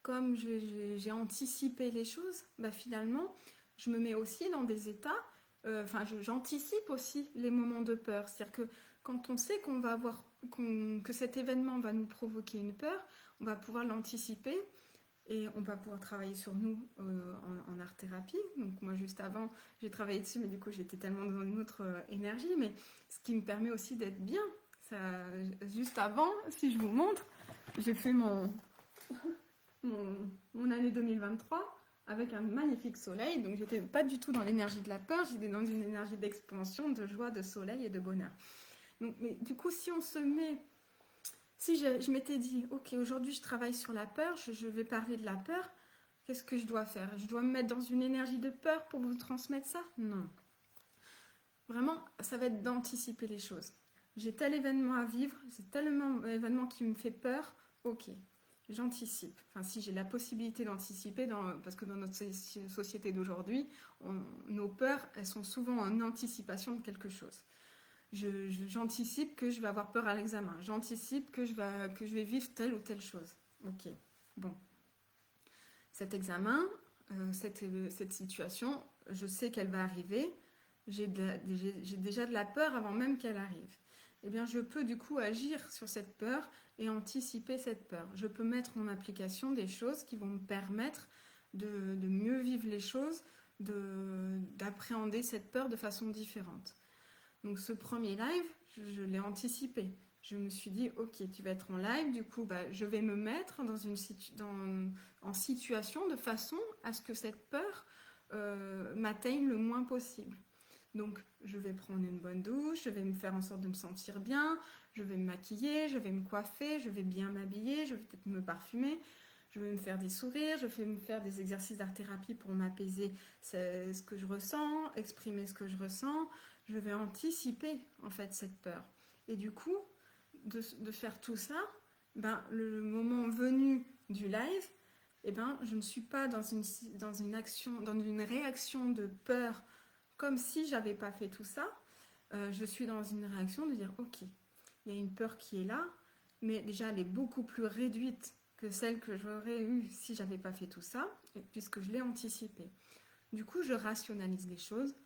comme j'ai anticipé les choses, bah finalement, je me mets aussi dans des états, j'anticipe aussi les moments de peur. C'est-à-dire que quand on sait que cet événement va nous provoquer une peur, on va pouvoir l'anticiper et on va pouvoir travailler sur nous en art-thérapie. Donc moi, juste avant, j'ai travaillé dessus, mais du coup, j'étais tellement dans une autre énergie, mais ce qui me permet aussi d'être bien. Ça, juste avant, si je vous montre, j'ai fait mon année 2023 avec un magnifique soleil. Donc, j'étais pas du tout dans l'énergie de la peur, j'étais dans une énergie d'expansion, de joie, de soleil et de bonheur. Donc, mais du coup, si on se met. Si je m'étais dit, ok, aujourd'hui je travaille sur la peur, je vais parler de la peur, qu'est-ce que je dois faire? Je dois me mettre dans une énergie de peur pour vous transmettre ça? Non. Vraiment, ça va être d'anticiper les choses. J'ai tel événement à vivre, c'est tellement événement qui me fait peur, ok, j'anticipe. Enfin, si j'ai la possibilité d'anticiper, parce que dans notre société d'aujourd'hui, nos peurs, elles sont souvent en anticipation de quelque chose. J'anticipe que je vais avoir peur à l'examen. J'anticipe que je vais vivre telle ou telle chose. Ok, bon. Cet examen, cette situation, je sais qu'elle va arriver. J'ai déjà de la peur avant même qu'elle arrive. Eh bien, je peux du coup agir sur cette peur et anticiper cette peur. Je peux mettre en application des choses qui vont me permettre de mieux vivre les choses, d'appréhender cette peur de façon différente. Donc ce premier live, je l'ai anticipé. Je me suis dit, ok, tu vas être en live, du coup, bah, je vais me mettre en situation de façon à ce que cette peur m'atteigne le moins possible. Donc, je vais prendre une bonne douche, je vais me faire en sorte de me sentir bien, je vais me maquiller, je vais me coiffer, je vais bien m'habiller, je vais peut-être me parfumer, je vais me faire des sourires, je vais me faire des exercices d'art-thérapie pour m'apaiser ce que je ressens, exprimer ce que je ressens. Je vais anticiper en fait cette peur. Et du coup, de faire tout ça, ben, le moment venu du live, eh ben, je ne suis pas dans une action, dans une réaction de peur comme si j'avais pas fait tout ça. Je suis dans une réaction de dire ok, il y a une peur qui est là, mais déjà elle est beaucoup plus réduite que celle que j'aurais eue si j'avais pas fait tout ça, puisque je l'ai anticipé. Du coup, je rationalise les choses,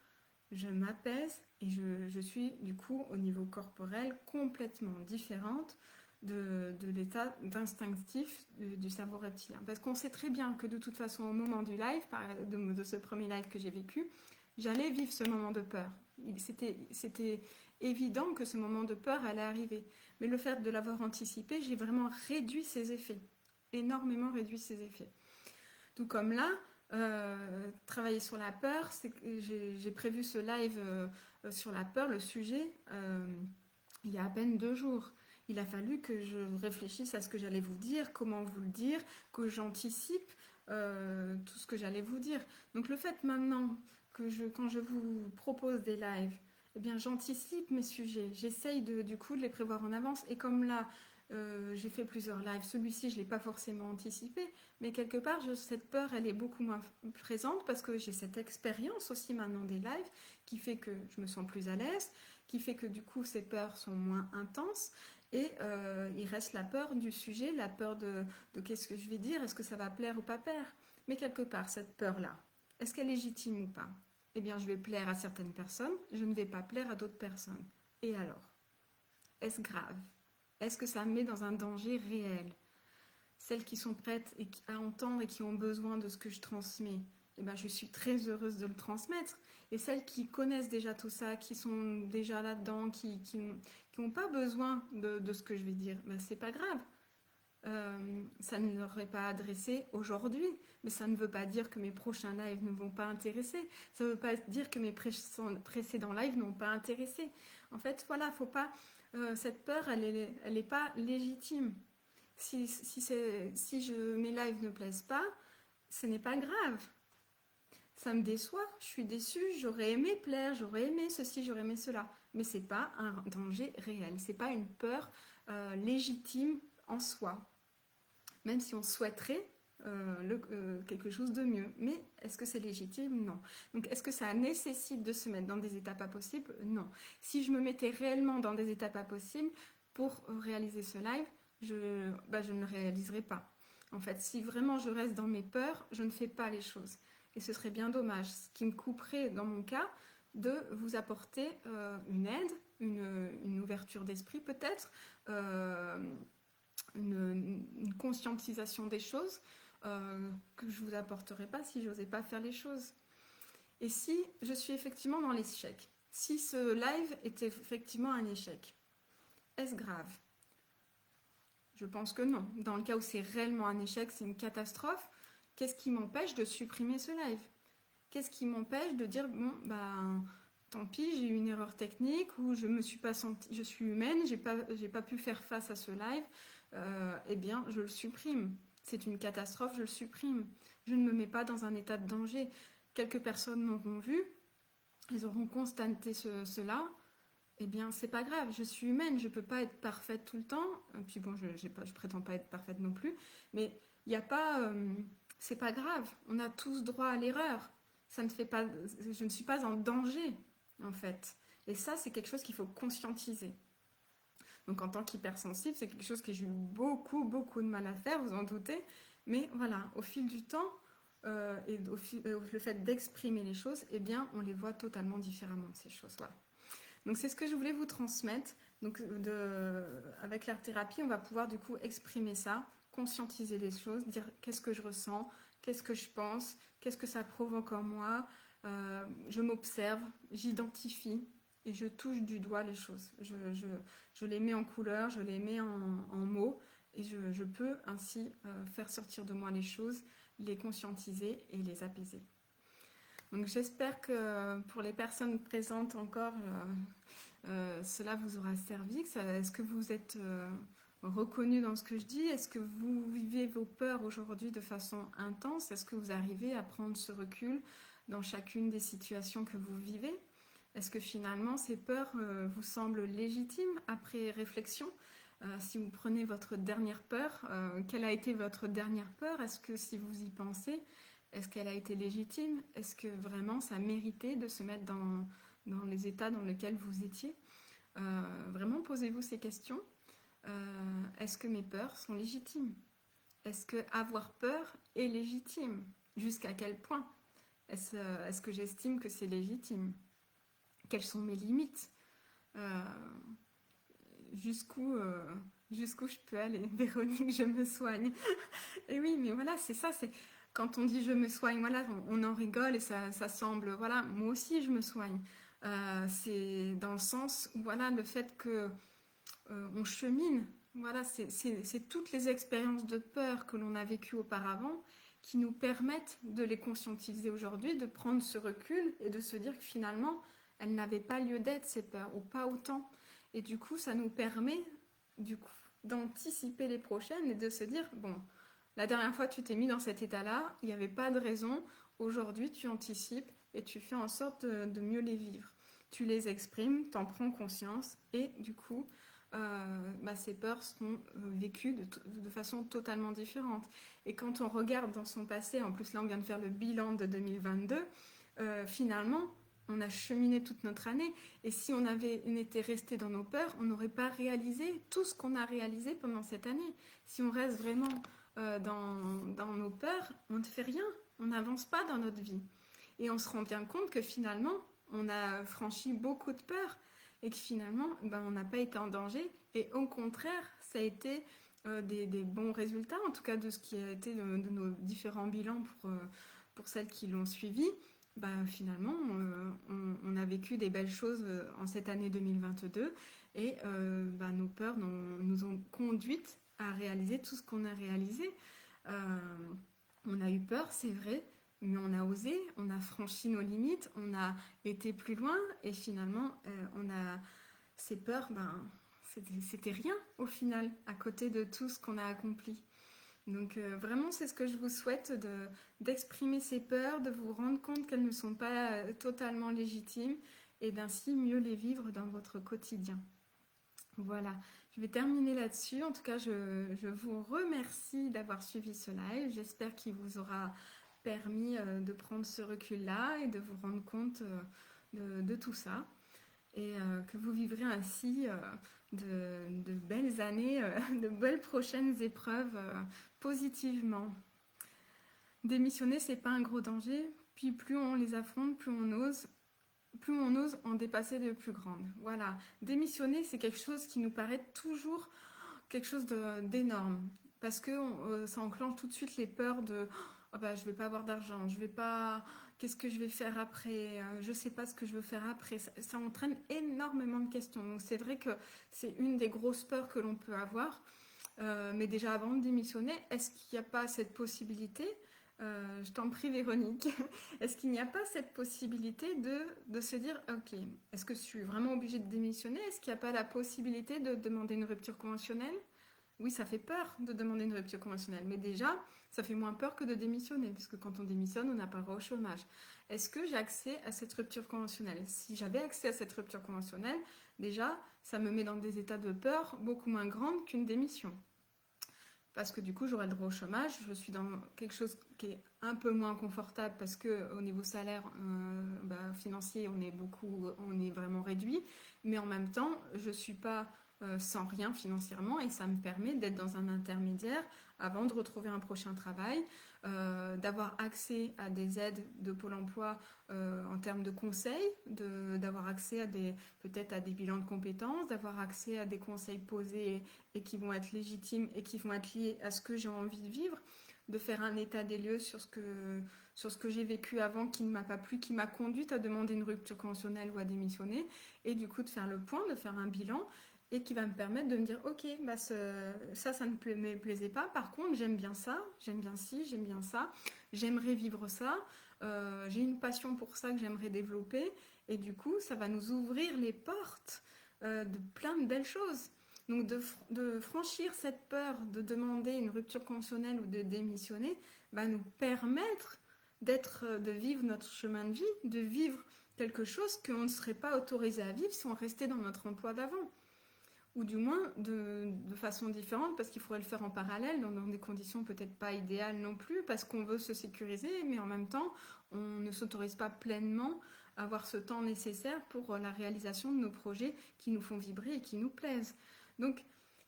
je m'apaise et je suis du coup au niveau corporel complètement différente de l'état d'instinctif du cerveau reptilien. Parce qu'on sait très bien que de toute façon, au moment du live, de ce premier live que j'ai vécu, j'allais vivre ce moment de peur. C'était évident que ce moment de peur allait arriver. Mais le fait de l'avoir anticipé, j'ai vraiment réduit ses effets. Énormément réduit ses effets. Tout comme là, travailler sur la peur, j'ai prévu ce live sur la peur, le sujet, il y a à peine 2 jours. Il a fallu que je réfléchisse à ce que j'allais vous dire, comment vous le dire, que j'anticipe tout ce que j'allais vous dire. Donc le fait maintenant quand je vous propose des lives, eh bien j'anticipe mes sujets, j'essaye du coup de les prévoir en avance. Et comme là, j'ai fait plusieurs lives, celui-ci je ne l'ai pas forcément anticipé, mais quelque part cette peur elle est beaucoup moins présente parce que j'ai cette expérience aussi maintenant des lives qui fait que je me sens plus à l'aise, qui fait que du coup ces peurs sont moins intenses. Et il reste la peur du sujet, la peur de qu'est-ce que je vais dire, est-ce que ça va plaire ou pas plaire. Mais quelque part, cette peur-là, est-ce qu'elle est légitime ou pas? Eh bien, je vais plaire à certaines personnes, je ne vais pas plaire à d'autres personnes. Et alors? Est-ce grave? Est-ce que ça me met dans un danger réel? Celles qui sont prêtes à entendre et qui ont besoin de ce que je transmets, eh ben, je suis très heureuse de le transmettre. Et celles qui connaissent déjà tout ça, qui sont déjà là-dedans, qui n'ont pas besoin de ce que je vais dire, ben, c'est pas grave. Ça ne leur est pas adressé aujourd'hui, mais ça ne veut pas dire que mes prochains lives ne vont pas intéresser. Ça ne veut pas dire que mes précédents lives n'ont pas intéressé. En fait, voilà, faut pas. Cette peur, elle est pas légitime. Si mes lives ne plaisent pas, ce n'est pas grave. Ça me déçoit, je suis déçue, j'aurais aimé plaire, j'aurais aimé ceci, j'aurais aimé cela. Mais c'est pas un danger réel, c'est pas une peur légitime en soi. Même si on souhaiterait quelque chose de mieux. Mais est-ce que c'est légitime? Non. Donc est-ce que ça nécessite de se mettre dans des états pas possibles? Non. Si je me mettais réellement dans des états pas possibles pour réaliser ce live, je ne le réaliserai pas. En fait, si vraiment je reste dans mes peurs, je ne fais pas les choses. Et ce serait bien dommage, ce qui me couperait, dans mon cas, de vous apporter une aide, une ouverture d'esprit peut-être, une conscientisation des choses que je ne vous apporterai pas si je n'osais pas faire les choses. Et si je suis effectivement dans l'échec, si ce live était effectivement un échec, est-ce grave? Je pense que non. Dans le cas où c'est réellement un échec, c'est une catastrophe, qu'est-ce qui m'empêche de supprimer ce live? Qu'est-ce qui m'empêche de dire, bon, tant pis, j'ai eu une erreur technique ou je me suis pas sentie, je suis humaine, j'ai pas pu faire face à ce live, eh bien, je le supprime. C'est une catastrophe, je le supprime. Je ne me mets pas dans un état de danger. Quelques personnes m'auront vu, ils auront constaté cela. Eh bien, c'est pas grave, je suis humaine, je peux pas être parfaite tout le temps. Et puis bon, je prétends pas être parfaite non plus, mais il n'y a pas, c'est pas grave. On a tous droit à l'erreur. Ça ne fait pas, je ne suis pas en danger en fait. Et ça, c'est quelque chose qu'il faut conscientiser. Donc en tant qu'hypersensible, c'est quelque chose que j'ai eu beaucoup, beaucoup de mal à faire, vous en doutez. Mais voilà, au fil du temps le fait d'exprimer les choses, eh bien, on les voit totalement différemment, ces choses. Voilà. Donc c'est ce que je voulais vous transmettre. Donc avec l'art-thérapie, on va pouvoir du coup exprimer ça, conscientiser les choses, dire qu'est-ce que je ressens, qu'est-ce que je pense, qu'est-ce que ça provoque en moi. Je m'observe, j'identifie et je touche du doigt les choses. Je les mets en couleur, je les mets en mots et je peux ainsi faire sortir de moi les choses, les conscientiser et les apaiser. Donc j'espère que pour les personnes présentes encore, cela vous aura servi. Est-ce que vous êtes reconnu dans ce que je dis? Est-ce que vous vivez vos peurs aujourd'hui de façon intense? Est-ce que vous arrivez à prendre ce recul dans chacune des situations que vous vivez? Est-ce que finalement ces peurs vous semblent légitimes après réflexion? Si vous prenez votre dernière peur, quelle a été votre dernière peur? Est-ce que si vous y pensez, est-ce qu'elle a été légitime? Est-ce que vraiment ça méritait de se mettre dans les états dans lesquels vous étiez? Vraiment posez-vous ces questions. Est-ce que mes peurs sont légitimes? Est-ce que avoir peur est légitime? Jusqu'à quel point? Est-ce que j'estime que c'est légitime? Quelles sont mes limites? Jusqu'où jusqu'où je peux aller. Véronique, je me soigne. Et oui, mais voilà, c'est ça, c'est quand on dit je me soigne, voilà, on en rigole et ça semble, voilà, moi aussi je me soigne. C'est dans le sens où, voilà, le fait que on chemine, voilà, c'est toutes les expériences de peur que l'on a vécues auparavant qui nous permettent de les conscientiser aujourd'hui, de prendre ce recul et de se dire que finalement, elles n'avaient pas lieu d'être, ces peurs, ou pas autant. Et du coup, ça nous permet, du coup, d'anticiper les prochaines et de se dire, bon, la dernière fois tu t'es mis dans cet état-là, il n'y avait pas de raison. Aujourd'hui, tu anticipes et tu fais en sorte de mieux les vivre. Tu les exprimes, t'en prends conscience et du coup, ces peurs sont vécues de façon totalement différente. Et quand on regarde dans son passé, en plus là on vient de faire le bilan de 2022, finalement on a cheminé toute notre année. Et si on avait été resté dans nos peurs, on n'aurait pas réalisé tout ce qu'on a réalisé pendant cette année. Si on reste vraiment dans nos peurs, on ne fait rien, on n'avance pas dans notre vie. Et on se rend bien compte que finalement, on a franchi beaucoup de peurs et que finalement, on n'a pas été en danger. Et au contraire, ça a été des bons résultats, en tout cas de ce qui a été de nos différents bilans pour celles qui l'ont suivi. Finalement, on a vécu des belles choses en cette année 2022 et nos peurs nous ont conduites à réaliser tout ce qu'on a réalisé. Euh, on a eu peur, c'est vrai, mais on a osé, on a franchi nos limites, on a été plus loin et finalement, ces peurs, c'était rien au final, à côté de tout ce qu'on a accompli. Donc vraiment, c'est ce que je vous souhaite, d'exprimer ces peurs, de vous rendre compte qu'elles ne sont pas totalement légitimes et d'ainsi mieux les vivre dans votre quotidien. Voilà, je vais terminer là-dessus. En tout cas, je vous remercie d'avoir suivi ce live. J'espère qu'il vous aura permis de prendre ce recul-là et de vous rendre compte de tout ça. Et que vous vivrez ainsi de belles années, de belles prochaines épreuves positivement. Démissionner, c'est pas un gros danger. Puis plus on les affronte, plus on ose en dépasser de plus grandes. Voilà, démissionner, c'est quelque chose qui nous paraît toujours quelque chose d'énorme. Parce que ça enclenche tout de suite les peurs de oh je vais pas avoir d'argent, je vais pas. Qu'est-ce que je vais faire après? Je sais pas ce que je veux faire après. Ça entraîne énormément de questions. Donc c'est vrai que c'est une des grosses peurs que l'on peut avoir. Mais déjà avant de démissionner, est-ce qu'il n'y a pas cette possibilité je t'en prie Véronique, est-ce qu'il n'y a pas cette possibilité de se dire, ok, est-ce que je suis vraiment obligée de démissionner? Est-ce qu'il n'y a pas la possibilité de demander une rupture conventionnelle? Oui, ça fait peur de demander une rupture conventionnelle, mais déjà, ça fait moins peur que de démissionner, puisque quand on démissionne, on n'a pas le droit au chômage. Est-ce que j'ai accès à cette rupture conventionnelle? Si j'avais accès à cette rupture conventionnelle, déjà, ça me met dans des états de peur beaucoup moins grands qu'une démission. Parce que du coup, j'aurai le droit au chômage. Je suis dans quelque chose qui est un peu moins confortable parce qu'au niveau salaire financier, on est vraiment réduit. Mais en même temps, je ne suis pas sans rien financièrement et ça me permet d'être dans un intermédiaire avant de retrouver un prochain travail, d'avoir accès à des aides de Pôle emploi en termes de conseils, d'avoir accès peut-être à des bilans de compétences, d'avoir accès à des conseils posés et qui vont être légitimes et qui vont être liés à ce que j'ai envie de vivre, de faire un état des lieux sur ce que j'ai vécu avant qui ne m'a pas plu, qui m'a conduite à demander une rupture conventionnelle ou à démissionner, et du coup de faire le point, de faire un bilan, et qui va me permettre de me dire, ok, ça ne me plaisait pas, par contre j'aime bien ça, j'aime bien ci, j'aime bien ça, j'aimerais vivre ça, j'ai une passion pour ça que j'aimerais développer, et du coup ça va nous ouvrir les portes de plein de belles choses. Donc de franchir cette peur de demander une rupture conventionnelle ou de démissionner va nous permettre de vivre notre chemin de vie, de vivre quelque chose qu'on ne serait pas autorisé à vivre si on restait dans notre emploi d'avant. Ou du moins de façon différente, parce qu'il faudrait le faire en parallèle, dans des conditions peut-être pas idéales non plus, parce qu'on veut se sécuriser, mais en même temps, on ne s'autorise pas pleinement à avoir ce temps nécessaire pour la réalisation de nos projets qui nous font vibrer et qui nous plaisent. Donc,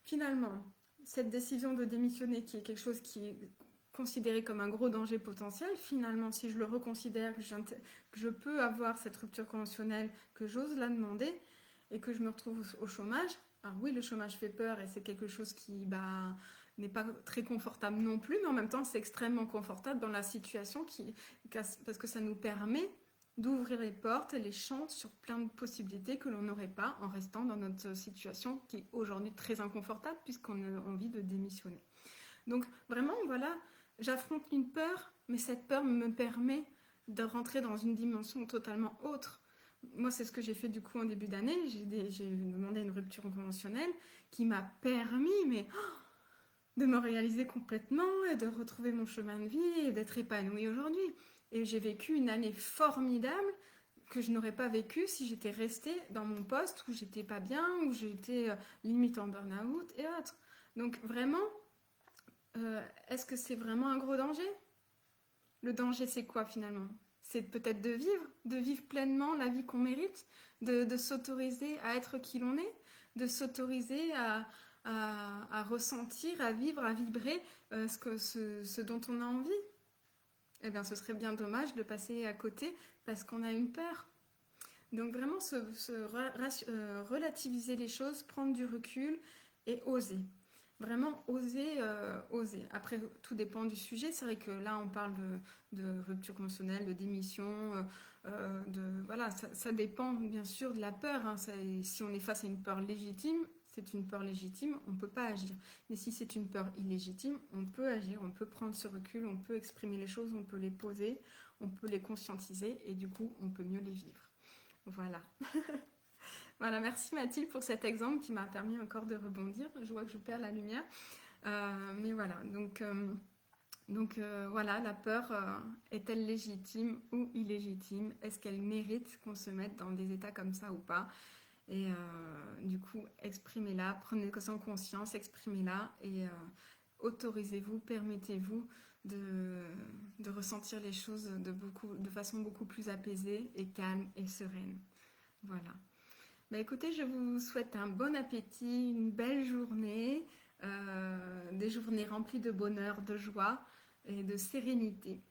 finalement, cette décision de démissionner, qui est quelque chose qui est considéré comme un gros danger potentiel, finalement, si je le reconsidère, que je peux avoir cette rupture conventionnelle, que j'ose la demander et que je me retrouve au chômage, Alors oui, le chômage fait peur et c'est quelque chose qui n'est pas très confortable non plus, mais en même temps, c'est extrêmement confortable dans la situation parce que ça nous permet d'ouvrir les portes et les champs sur plein de possibilités que l'on n'aurait pas en restant dans notre situation qui est aujourd'hui très inconfortable puisqu'on a envie de démissionner. Donc vraiment, voilà, j'affronte une peur, mais cette peur me permet de rentrer dans une dimension totalement autre. Moi, c'est ce que j'ai fait du coup en début d'année. J'ai demandé une rupture conventionnelle qui m'a permis de me réaliser complètement et de retrouver mon chemin de vie et d'être épanouie aujourd'hui. Et j'ai vécu une année formidable que je n'aurais pas vécue si j'étais restée dans mon poste où j'étais pas bien, où j'étais limite en burn-out et autres. Donc vraiment, est-ce que c'est vraiment un gros danger? Le danger, c'est quoi finalement? C'est peut-être de vivre pleinement la vie qu'on mérite, de s'autoriser à être qui l'on est, de s'autoriser à ressentir, à vivre, à vibrer ce dont on a envie. Eh bien, ce serait bien dommage de passer à côté parce qu'on a une peur. Donc vraiment relativiser les choses, prendre du recul et oser. Vraiment oser, oser. Après, tout dépend du sujet. C'est vrai que là, on parle de rupture conventionnelle, de démission, voilà, ça dépend bien sûr de la peur. Hein. Si on est face à une peur légitime, c'est une peur légitime, on ne peut pas agir. Mais si c'est une peur illégitime, on peut agir, on peut prendre ce recul, on peut exprimer les choses, on peut les poser, on peut les conscientiser et du coup, on peut mieux les vivre. Voilà. Voilà, merci Mathilde pour cet exemple qui m'a permis encore de rebondir. Je vois que je perds la lumière. Mais voilà, voilà, la peur est-elle légitime ou illégitime? Est-ce qu'elle mérite qu'on se mette dans des états comme ça ou pas? Et du coup, exprimez-la, prenez en conscience, exprimez-la et autorisez-vous, permettez-vous de ressentir les choses de façon beaucoup plus apaisée et calme et sereine. Voilà. Bah écoutez, je vous souhaite un bon appétit, une belle journée, des journées remplies de bonheur, de joie et de sérénité.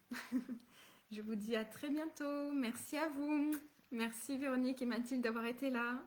Je vous dis à très bientôt. Merci à vous. Merci Véronique et Mathilde d'avoir été là.